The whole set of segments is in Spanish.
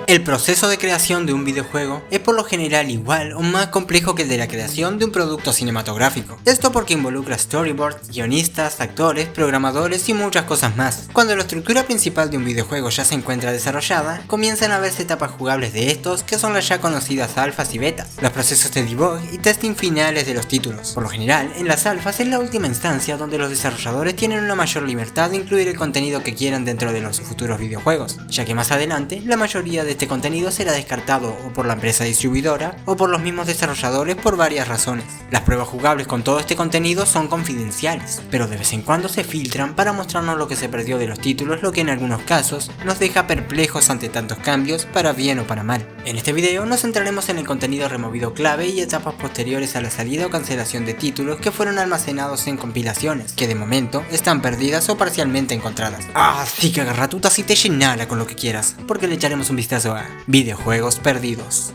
El proceso de creación de un videojuego es por lo general igual o más complejo que el de la creación de un producto cinematográfico. Esto porque involucra storyboards, guionistas, actores, programadores y muchas cosas más. Cuando la estructura principal de un videojuego ya se encuentra desarrollada, comienzan a verse etapas jugables de estos que son las ya conocidas alfas y betas, los procesos de debug y testing finales de los títulos. Por lo general, en las alfas es la última instancia donde los desarrolladores tienen una mayor libertad de incluir el contenido que quieran dentro de los futuros videojuegos, ya que más adelante la mayoría de este contenido será descartado o por la empresa distribuidora o por los mismos desarrolladores por varias razones. Las pruebas jugables con todo este contenido son confidenciales, pero de vez en cuando se filtran para mostrarnos lo que se perdió de los títulos, lo que en algunos casos nos deja perplejos ante tantos cambios, para bien o para mal. En este video nos centraremos en el contenido removido clave y etapas posteriores a la salida o cancelación de títulos que fueron almacenados en compilaciones, que de momento están perdidas o parcialmente encontradas. Así que agarra tu tacita y llenala con lo que quieras, porque le echaremos un vistazo a videojuegos perdidos.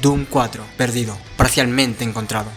Doom 4, perdido, parcialmente encontrado.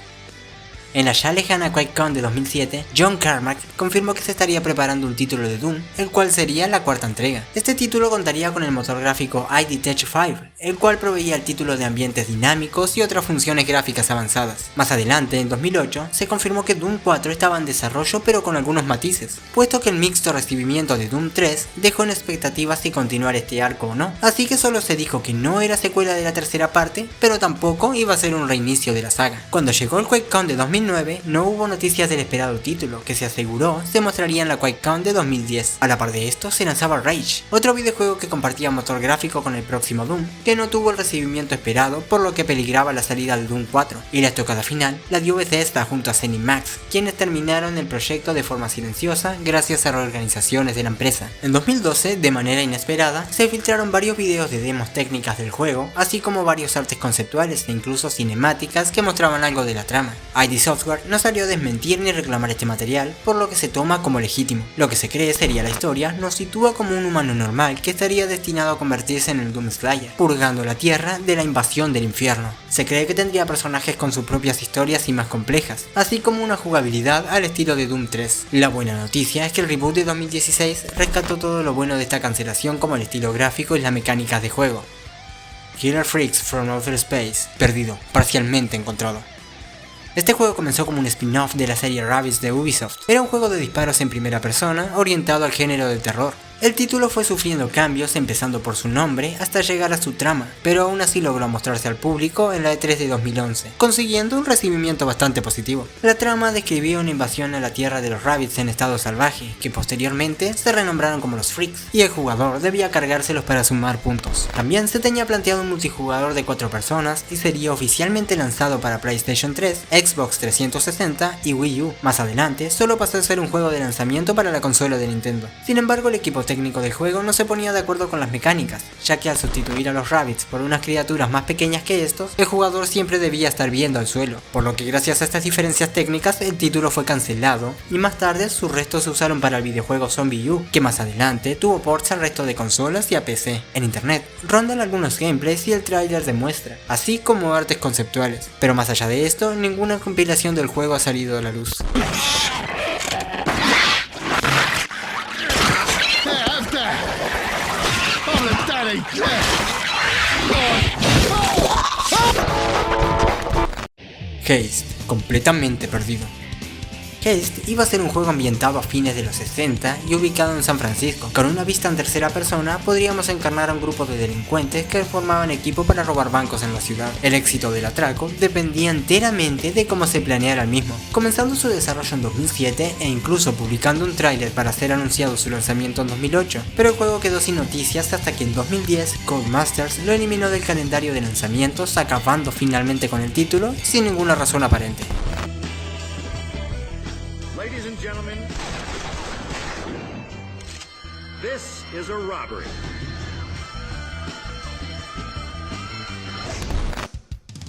En la ya lejana QuakeCon de 2007, John Carmack confirmó que se estaría preparando un título de Doom, el cual sería la cuarta entrega. Este título contaría con el motor gráfico ID Tech 5, el cual proveía el título de ambientes dinámicos y otras funciones gráficas avanzadas. Más adelante, en 2008, se confirmó que Doom 4 estaba en desarrollo pero con algunos matices, puesto que el mixto recibimiento de Doom 3 dejó en expectativas si continuar este arco o no, así que solo se dijo que no era secuela de la tercera parte, pero tampoco iba a ser un reinicio de la saga. Cuando llegó el QuakeCon de 2009, no hubo noticias del esperado título, que se aseguró se mostraría en la QuakeCon de 2010. A la par de esto se lanzaba Rage, otro videojuego que compartía motor gráfico con el próximo Doom, que no tuvo el recibimiento esperado, por lo que peligraba la salida del Doom 4, y la estocada final la dio Bethesda junto a ZeniMax, quienes terminaron el proyecto de forma silenciosa gracias a reorganizaciones de la empresa. En 2012, de manera inesperada, se filtraron varios videos de demos técnicas del juego, así como varios artes conceptuales e incluso cinemáticas que mostraban algo de la trama. ID Software no salió a desmentir ni reclamar este material, por lo que se toma como legítimo. Lo que se cree sería la historia nos sitúa como un humano normal que estaría destinado a convertirse en el Doom Slayer, purgando la tierra de la invasión del infierno. Se cree que tendría personajes con sus propias historias y más complejas, así como una jugabilidad al estilo de Doom 3. La buena noticia es que el reboot de 2016 rescató todo lo bueno de esta cancelación, como el estilo gráfico y las mecánicas de juego. Killer Freaks from Outer Space, perdido, parcialmente encontrado. Este juego comenzó como un spin-off de la serie Rabbids de Ubisoft. Era un juego de disparos en primera persona orientado al género del terror. El título fue sufriendo cambios empezando por su nombre hasta llegar a su trama, pero aún así logró mostrarse al público en la E3 de 2011, consiguiendo un recibimiento bastante positivo. La trama describía una invasión a la tierra de los Rabbids en estado salvaje, que posteriormente se renombraron como los Freaks, y el jugador debía cargárselos para sumar puntos. También se tenía planteado un multijugador de 4 personas y sería oficialmente lanzado para PlayStation 3, Xbox 360 y Wii U. Más adelante, solo pasó a ser un juego de lanzamiento para la consola de Nintendo. Sin embargo, el equipo técnico del juego no se ponía de acuerdo con las mecánicas, ya que al sustituir a los Rabbids por unas criaturas más pequeñas que estos, el jugador siempre debía estar viendo al suelo, por lo que gracias a estas diferencias técnicas el título fue cancelado y más tarde sus restos se usaron para el videojuego Zombie U, que más adelante tuvo ports al resto de consolas y a PC. En internet rondan algunos gameplays y el tráiler de muestra, así como artes conceptuales, pero más allá de esto, ninguna compilación del juego ha salido a la luz. Haste, completamente perdido. Haste iba a ser un juego ambientado a fines de los 60 y ubicado en San Francisco. Con una vista en tercera persona podríamos encarnar a un grupo de delincuentes que formaban equipo para robar bancos en la ciudad. El éxito del atraco dependía enteramente de cómo se planeara el mismo, comenzando su desarrollo en 2007 e incluso publicando un tráiler para ser anunciado su lanzamiento en 2008, pero el juego quedó sin noticias hasta que en 2010 Codemasters lo eliminó del calendario de lanzamientos, acabando finalmente con el título sin ninguna razón aparente. Ladies and gentlemen, this is a robbery.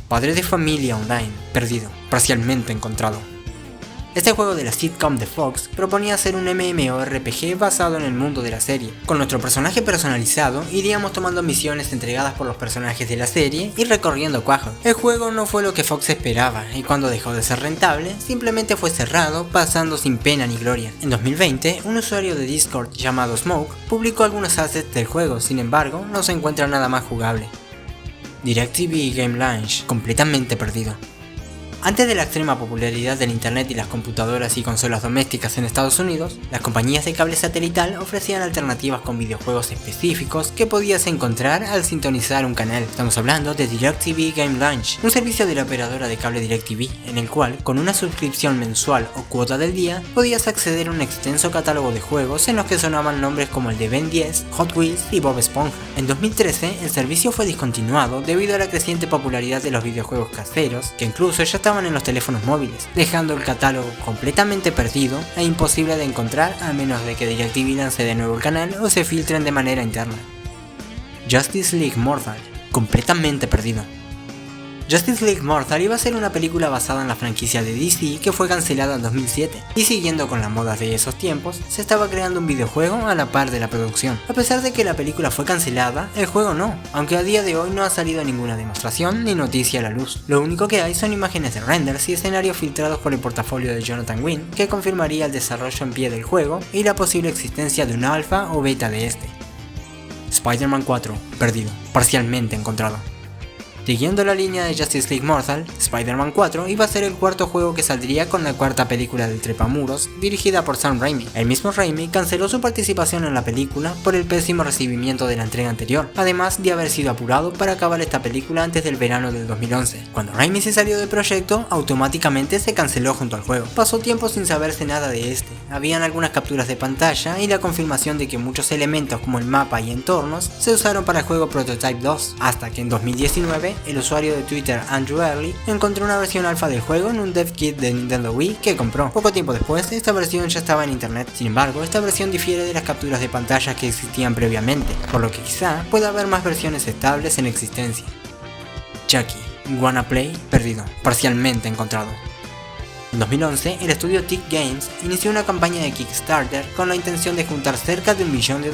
Padre de familia online, perdido, parcialmente encontrado. Este juego de la sitcom de Fox proponía ser un MMORPG basado en el mundo de la serie. Con nuestro personaje personalizado, iríamos tomando misiones entregadas por los personajes de la serie y recorriendo Quahog. El juego no fue lo que Fox esperaba, y cuando dejó de ser rentable, simplemente fue cerrado, pasando sin pena ni gloria. En 2020, un usuario de Discord llamado Smoke publicó algunos assets del juego, sin embargo, no se encuentra nada más jugable. DirecTV Game Launch, completamente perdido. Antes de la extrema popularidad del internet y las computadoras y consolas domésticas en Estados Unidos, las compañías de cable satelital ofrecían alternativas con videojuegos específicos que podías encontrar al sintonizar un canal. Estamos hablando de DirecTV Game Launch, un servicio de la operadora de cable DirecTV, en el cual, con una suscripción mensual o cuota del día, podías acceder a un extenso catálogo de juegos en los que sonaban nombres como el de Ben 10, Hot Wheels y Bob Esponja. En 2013, el servicio fue discontinuado debido a la creciente popularidad de los videojuegos caseros, que incluso ya estaban en los teléfonos móviles, dejando el catálogo completamente perdido e imposible de encontrar a menos de que DirecTV lance de nuevo el canal o se filtren de manera interna. Justice League Mortal, completamente perdido. Justice League Mortal iba a ser una película basada en la franquicia de DC que fue cancelada en 2007, y siguiendo con las modas de esos tiempos, se estaba creando un videojuego a la par de la producción. A pesar de que la película fue cancelada, el juego no, aunque a día de hoy no ha salido ninguna demostración ni noticia a la luz. Lo único que hay son imágenes de renders y escenarios filtrados por el portafolio de Jonathan Wynn, que confirmaría el desarrollo en pie del juego y la posible existencia de un alfa o beta de este. Spider-Man 4, perdido, parcialmente encontrado. Siguiendo la línea de Justice League Mortal, Spider-Man 4 iba a ser el cuarto juego que saldría con la cuarta película del Trepamuros, dirigida por Sam Raimi. El mismo Raimi canceló su participación en la película por el pésimo recibimiento de la entrega anterior, además de haber sido apurado para acabar esta película antes del verano del 2011. Cuando Raimi se salió del proyecto, automáticamente se canceló junto al juego. Pasó tiempo sin saberse nada de este, habían algunas capturas de pantalla y la confirmación de que muchos elementos como el mapa y entornos se usaron para el juego Prototype 2, hasta que en 2019 el usuario de Twitter Andrew Early encontró una versión alfa del juego en un dev kit de Nintendo Wii que compró. Poco tiempo después, esta versión ya estaba en internet. Sin embargo, esta versión difiere de las capturas de pantalla que existían previamente, por lo que quizá pueda haber más versiones estables en existencia. Chucky, Wanna Play, perdido, parcialmente encontrado. En 2011, el estudio Tick Games inició una campaña de Kickstarter con la intención de juntar cerca de $1 millón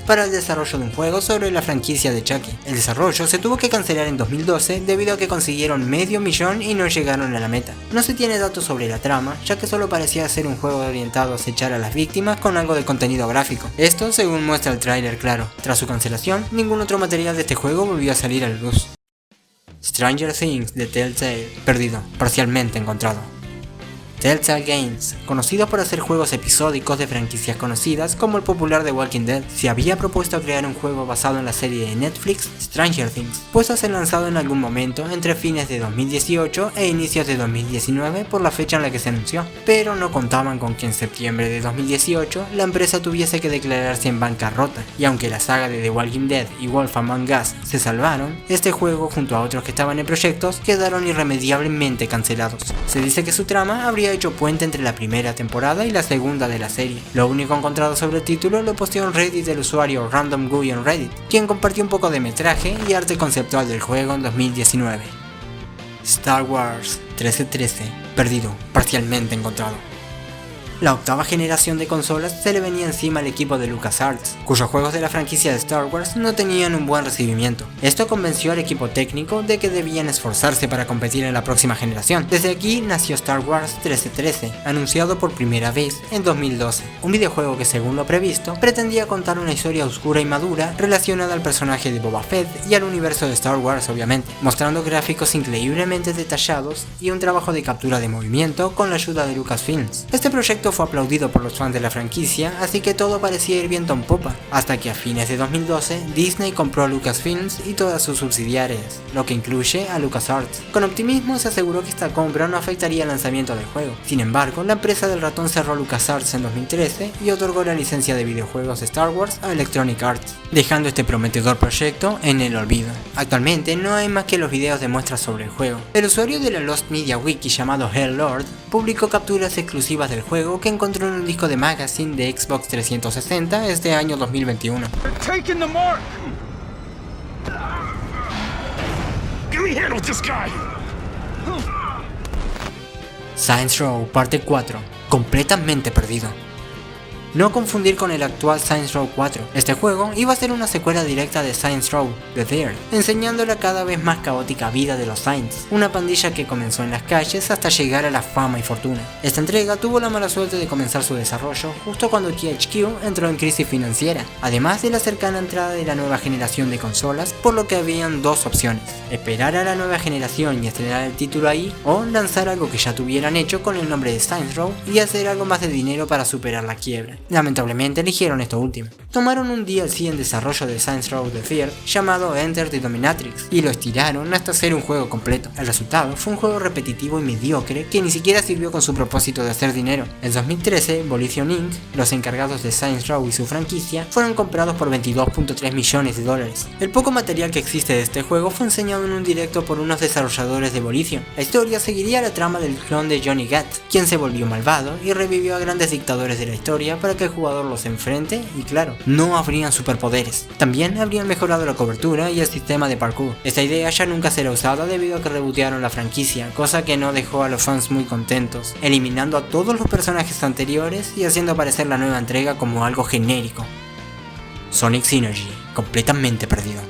para el desarrollo de un juego sobre la franquicia de Chucky. El desarrollo se tuvo que cancelar en 2012 debido a que consiguieron $500,000 y no llegaron a la meta. No se tiene datos sobre la trama, ya que solo parecía ser un juego orientado a acechar a las víctimas con algo de contenido gráfico. Esto según muestra el tráiler claro. Tras su cancelación, ningún otro material de este juego volvió a salir a la luz. Stranger Things de Telltale, perdido, parcialmente encontrado. Telltale Games, conocido por hacer juegos episódicos de franquicias conocidas como el popular The Walking Dead, se había propuesto crear un juego basado en la serie de Netflix Stranger Things, pues a ser lanzado en algún momento entre fines de 2018 e inicios de 2019 por la fecha en la que se anunció, pero no contaban con que en septiembre de 2018 la empresa tuviese que declararse en bancarrota, y aunque la saga de The Walking Dead y Wolf Among Us se salvaron, este juego junto a otros que estaban en proyectos quedaron irremediablemente cancelados. Se dice que su trama habría hecho puente entre la primera temporada y la segunda de la serie. Lo único encontrado sobre el título lo posteó en Reddit del usuario Random Guy en Reddit, quien compartió un poco de metraje y arte conceptual del juego en 2019. Star Wars 1313, perdido, parcialmente encontrado. La octava generación de consolas se le venía encima al equipo de LucasArts, cuyos juegos de la franquicia de Star Wars no tenían un buen recibimiento. Esto convenció al equipo técnico de que debían esforzarse para competir en la próxima generación. Desde aquí nació Star Wars 1313, anunciado por primera vez en 2012, un videojuego que según lo previsto pretendía contar una historia oscura y madura relacionada al personaje de Boba Fett y al universo de Star Wars obviamente, mostrando gráficos increíblemente detallados y un trabajo de captura de movimiento con la ayuda de Lucasfilms. Este proyecto fue aplaudido por los fans de la franquicia, así que todo parecía ir viento en popa, hasta que a fines de 2012 Disney compró a Lucasfilms y todas sus subsidiarias, lo que incluye a LucasArts. Con optimismo se aseguró que esta compra no afectaría el lanzamiento del juego. Sin embargo, la empresa del ratón cerró LucasArts en 2013 y otorgó la licencia de videojuegos de Star Wars a Electronic Arts, dejando este prometedor proyecto en el olvido. Actualmente no hay más que los videos de muestras sobre el juego. El usuario de la Lost Media Wiki llamado Hellord publicó capturas exclusivas del juego que encontró en un disco de magazine de Xbox 360 este año 2021. Saints Row Parte 4, completamente perdido. No confundir con el actual Saints Row 4, este juego iba a ser una secuela directa de Saints Row The Third, enseñando la cada vez más caótica vida de los Saints, una pandilla que comenzó en las calles hasta llegar a la fama y fortuna. Esta entrega tuvo la mala suerte de comenzar su desarrollo justo cuando THQ entró en crisis financiera, además de la cercana entrada de la nueva generación de consolas, por lo que habían dos opciones: esperar a la nueva generación y estrenar el título ahí, o lanzar algo que ya tuvieran hecho con el nombre de Saints Row y hacer algo más de dinero para superar la quiebra. Lamentablemente eligieron esto último. Tomaron un DLC en desarrollo de Saints Row The Third llamado Enter the Dominatrix y lo estiraron hasta hacer un juego completo. El resultado fue un juego repetitivo y mediocre que ni siquiera sirvió con su propósito de hacer dinero. En 2013, Volition Inc., los encargados de Saints Row y su franquicia, fueron comprados por $22.3 millones. El poco material que existe de este juego fue enseñado en un directo por unos desarrolladores de Volition. La historia seguiría la trama del clon de Johnny Gat, quien se volvió malvado y revivió a grandes dictadores de la historia para que el jugador los enfrente y claro, no habrían superpoderes. También habrían mejorado la cobertura y el sistema de parkour. Esta idea ya nunca será usada debido a que rebotearon la franquicia, cosa que no dejó a los fans muy contentos, eliminando a todos los personajes anteriores y haciendo aparecer la nueva entrega como algo genérico. Sonic Synergy, completamente perdido.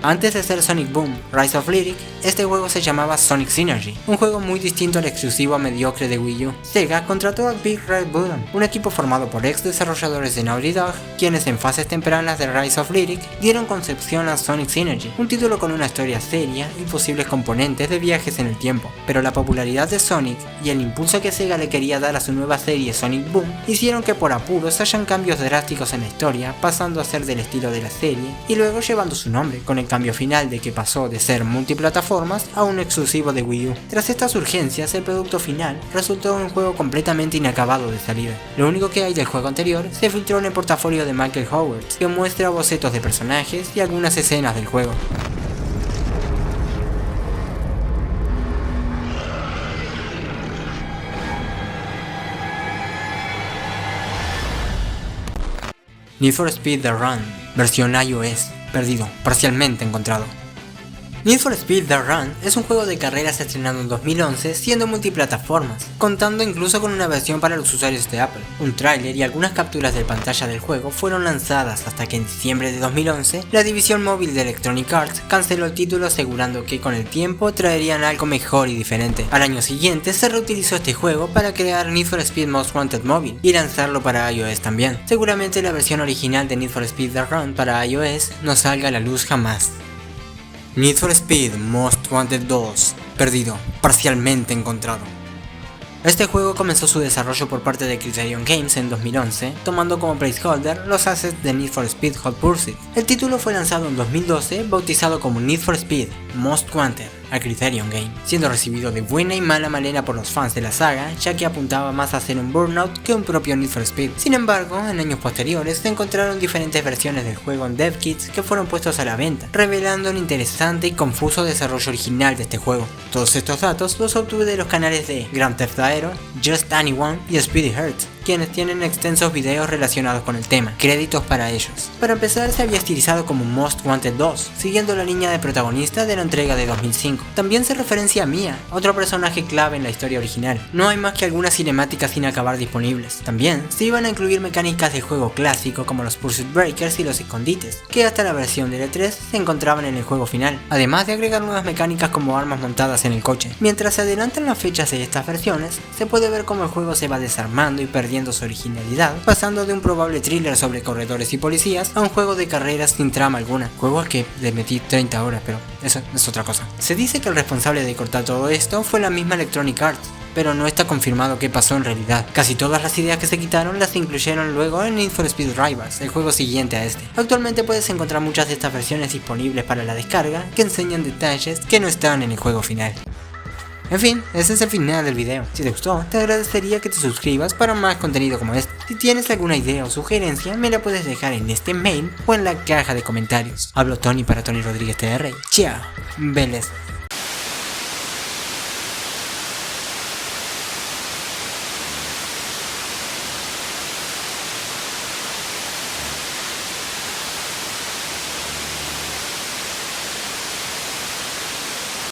Antes de ser Sonic Boom, Rise of Lyric, este juego se llamaba Sonic Synergy, un juego muy distinto al exclusivo mediocre de Wii U. Sega contrató a Big Red Button, un equipo formado por ex desarrolladores de Naughty Dog, quienes en fases tempranas de Rise of Lyric dieron concepción a Sonic Synergy, un título con una historia seria y posibles componentes de viajes en el tiempo. Pero la popularidad de Sonic y el impulso que Sega le quería dar a su nueva serie Sonic Boom hicieron que por apuros hayan cambios drásticos en la historia, pasando a ser del estilo de la serie y luego llevando su nombre, con el cambio final de que pasó de ser multiplataformas a un exclusivo de Wii U. Tras estas urgencias, el producto final resultó un juego completamente inacabado de salida. Lo único que hay del juego anterior se filtró en el portafolio de Michael Howard, que muestra bocetos de personajes y algunas escenas del juego. Need for Speed The Run, versión iOS, perdido, parcialmente encontrado. Need for Speed The Run es un juego de carreras estrenado en 2011 siendo multiplataformas, contando incluso con una versión para los usuarios de Apple. Un tráiler y algunas capturas de pantalla del juego fueron lanzadas hasta que en diciembre de 2011 la división móvil de Electronic Arts canceló el título asegurando que con el tiempo traerían algo mejor y diferente. Al año siguiente se reutilizó este juego para crear Need for Speed Most Wanted Mobile y lanzarlo para iOS también. Seguramente la versión original de Need for Speed The Run para iOS no salga a la luz jamás. Need for Speed Most Wanted 2, perdido, parcialmente encontrado. Este juego comenzó su desarrollo por parte de Criterion Games en 2011, tomando como placeholder los assets de Need for Speed Hot Pursuit. El título fue lanzado en 2012, bautizado como Need for Speed Most Wanted a Criterion Game, siendo recibido de buena y mala manera por los fans de la saga, ya que apuntaba más a ser un Burnout que un propio Need for Speed. Sin embargo, en años posteriores se encontraron diferentes versiones del juego en dev kits que fueron puestos a la venta, revelando un interesante y confuso desarrollo original de este juego. Todos estos datos los obtuve de los canales de Grand Theft Auto, Just Anyone y Speedy Hurts, quienes tienen extensos videos relacionados con el tema. Créditos para ellos. Para empezar, se había estilizado como Most Wanted 2, siguiendo la línea de protagonista de la entrega de 2005. También se referencia a Mia, otro personaje clave en la historia original. No hay más que algunas cinemáticas sin acabar disponibles. También se iban a incluir mecánicas de juego clásico como los Pursuit Breakers y los escondites, que hasta la versión de E3 se encontraban en el juego final, además de agregar nuevas mecánicas como armas montadas en el coche. Mientras se adelantan las fechas de estas versiones, se puede ver cómo el juego se va desarmando y perdiendo su originalidad, pasando de un probable thriller sobre corredores y policías a un juego de carreras sin trama alguna, juego al que le metí 30 horas, pero eso es otra cosa. Se dice que el responsable de cortar todo esto fue la misma Electronic Arts, pero no está confirmado qué pasó en realidad. Casi todas las ideas que se quitaron las incluyeron luego en Need for Speed Rivals, el juego siguiente a este. Actualmente puedes encontrar muchas de estas versiones disponibles para la descarga que enseñan detalles que no están en el juego final. En fin, ese es el final del video. Si te gustó, te agradecería que te suscribas para más contenido como este. Si tienes alguna idea o sugerencia, me la puedes dejar en este mail o en la caja de comentarios. Hablo Tony para Tony Rodríguez TR. Chao, Vélez.